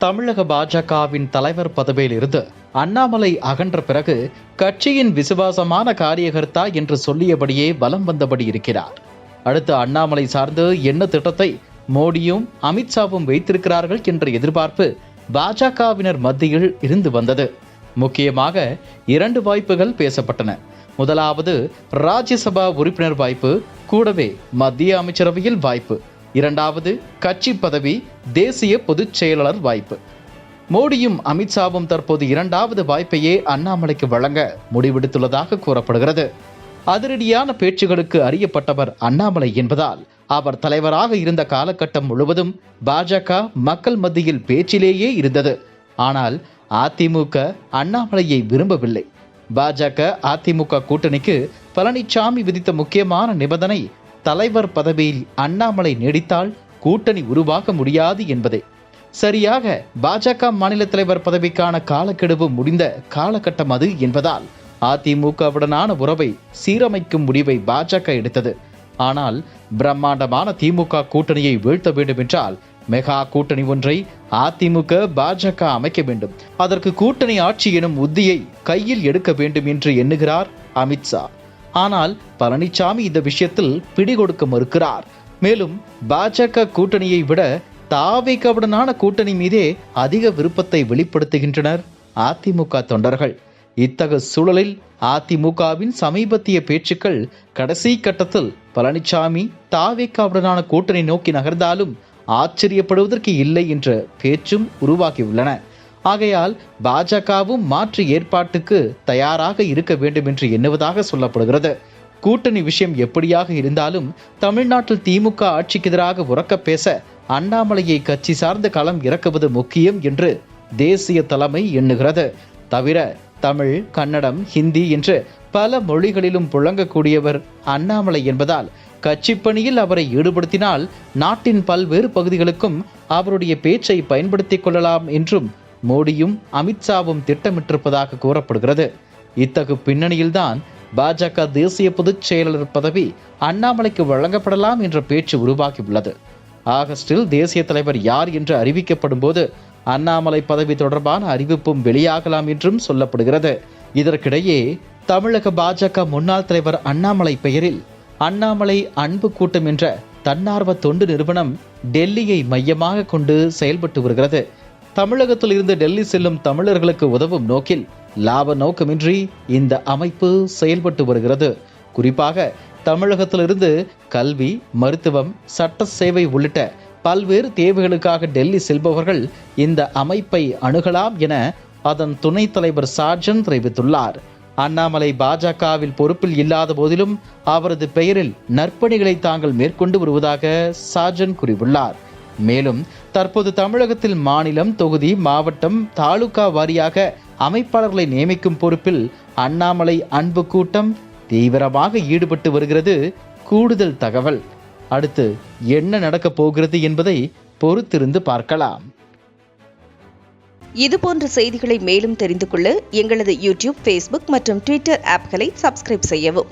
தமிழக பாஜகவின் தலைவர் பதவியில் இருந்து அண்ணாமலை அகன்ற பிறகு கட்சியின் விசுவாசமான காரியகர்த்தா என்று சொல்லியபடியே வலம் வந்தபடி இருக்கிறார். அடுத்து அண்ணாமலை சார்ந்து என்ன திட்டத்தை மோடியும் அமித்ஷாவும் வைத்திருக்கிறார்கள் என்ற எதிர்பார்ப்பு பாஜகவினர் மத்தியில் இருந்து வந்தது. முக்கியமாக 2 வாய்ப்புகள் பேசப்பட்டன. முதலாவது ராஜ்யசபா உறுப்பினர் வாய்ப்பு, கூடவே மத்திய அமைச்சரவையில் வாய்ப்பு. இரண்டாவது கட்சி பதவி, தேசிய பொதுச் செயலாளர் வாய்ப்பு. மோடியும் அமித்ஷாவும் தற்போது 2வது வாய்ப்பையே அண்ணாமலைக்கு வழங்க முடிவெடுத்துள்ளதாக கூறப்படுகிறது. அதிரடியான பேச்சுகளுக்கு அறியப்பட்டவர் அண்ணாமலை என்பதால் அவர் தலைவராக இருந்த காலகட்டம் முழுவதும் பாஜக மக்கள் மத்தியில் பேச்சிலேயே இருந்தது. ஆனால் அதிமுக அண்ணாமலையை விரும்பவில்லை. பாஜக அதிமுக கூட்டணிக்கு பழனிசாமி விதித்த முக்கியமான நிபந்தனை தலைவர் பதவியில் அண்ணாமலை நீடித்தால் கூட்டணி உருவாக முடியாது என்பதே. சரியாக பாஜக மாநில தலைவர் பதவிக்கான காலக்கெடுவு முடிந்த காலகட்டம் அது என்பதால் அதிமுகவுடனான உறவை சீரமைக்கும் முடிவை பாஜக எடுத்தது. ஆனால் பிரம்மாண்டமான திமுக கூட்டணியை வீழ்த்த வேண்டும் என்றால் மெகா கூட்டணி ஒன்றை அதிமுக பாஜக அமைக்க வேண்டும். அதற்கு கூட்டணி ஆட்சி எனும் உத்தியை கையில் எடுக்க வேண்டும் என்று எண்ணுகிறார் அமித்ஷா. ஆனால் பழனிசாமி இந்த விஷயத்தில் பிடிகொடுக்க மறுக்கிறார். மேலும் பாஜக கூட்டணியை விட தாவேகாவுடனான கூட்டணி மீதே அதிக விருப்பத்தை வெளிப்படுத்துகின்றனர் அதிமுக தொண்டர்கள். இத்தகைய சூழலில் அதிமுகவின் சமீபத்திய பேச்சுக்கள் கடைசி கட்டத்தில் பழனிசாமி தாவேகாவுடனான கூட்டணி நோக்கி நகர்ந்தாலும் ஆச்சரியப்படுவதற்கு இல்லை என்ற பேச்சும் உருவாகியுள்ளன. ஆகையால் பாஜகவும் மாற்று ஏற்பாட்டுக்கு தயாராக இருக்க வேண்டும் என்று எண்ணுவதாக சொல்லப்படுகிறது. கூட்டணி விஷயம் எப்படியாக இருந்தாலும் தமிழ்நாட்டில் திமுக ஆட்சிக்கு எதிராக உரக்க பேச அண்ணாமலையை கட்சி சார்ந்த களம் இறக்குவது முக்கியம் என்று தேசிய தலைமை எண்ணுகிறது. தவிர தமிழ், கன்னடம், ஹிந்தி என்று பல மொழிகளிலும் புழங்கக்கூடியவர் அண்ணாமலை என்பதால் கட்சி பணியில் அவரை ஈடுபடுத்தினால் நாட்டின் பல்வேறு பகுதிகளுக்கும் அவருடைய பேச்சை பயன்படுத்திக் கொள்ளலாம் என்றும் மோடியும் அமித்ஷாவும் திட்டமிட்டிருப்பதாக கூறப்படுகிறது. இத்தகு பின்னணியில்தான் பாஜக தேசிய பொதுச் செயலாளர் பதவி அண்ணாமலைக்கு வழங்கப்படலாம் என்ற பேச்சு உருவாகியுள்ளது. ஆகஸ்டில் தேசிய தலைவர் யார் என்று அறிவிக்கப்படும் போது அண்ணாமலை பதவி தொடர்பான அறிவிப்பும் வெளியாகலாம் என்றும் சொல்லப்படுகிறது. இதற்கிடையே தமிழக பாஜக முன்னாள் தலைவர் அண்ணாமலை பெயரில் அண்ணாமலை அன்பு கூட்டம் என்ற தன்னார்வ தொண்டு நிறுவனம் டெல்லியை மையமாக கொண்டு செயல்பட்டு வருகிறது. தமிழகத்தில் இருந்து டெல்லி செல்லும் தமிழர்களுக்கு உதவும் நோக்கில் லாப நோக்கமின்றி இந்த அமைப்பு செயல்பட்டு வருகிறது. குறிப்பாக தமிழகத்திலிருந்து கல்வி, மருத்துவம், சட்ட சேவை உள்ளிட்ட பல்வேறு தேவைகளுக்காக டெல்லி செல்பவர்கள் இந்த அமைப்பை அணுகலாம் என அதன் துணைத் தலைவர் சாஜன் தெரிவித்துள்ளார். அண்ணாமலை பாஜகவில் பொறுப்பில் இல்லாத போதிலும் அவரது பெயரில் நற்பணிகளை தாங்கள் மேற்கொண்டு வருவதாக சாஜன் கூறியுள்ளார். மேலும் தற்போது தமிழகத்தில் மாநிலம், தொகுதி, மாவட்டம், தாலுகா வாரியாக அமைப்பாளர்களை நியமிக்கும் பொறுப்பில் அண்ணாமலை அன்பு கூட்டம் தீவிரமாக ஈடுபட்டு வருகிறது. கூடுதல் தகவல் அடுத்து என்ன நடக்கப் போகிறது என்பதை பொறுத்திருந்து பார்க்கலாம். இதுபோன்ற செய்திகளை மேலும் தெரிந்து கொள்ள எங்களது யூடியூப், ஃபேஸ்புக் மற்றும் ட்விட்டர் ஆப்களை சப்ஸ்கிரைப் செய்யவும்.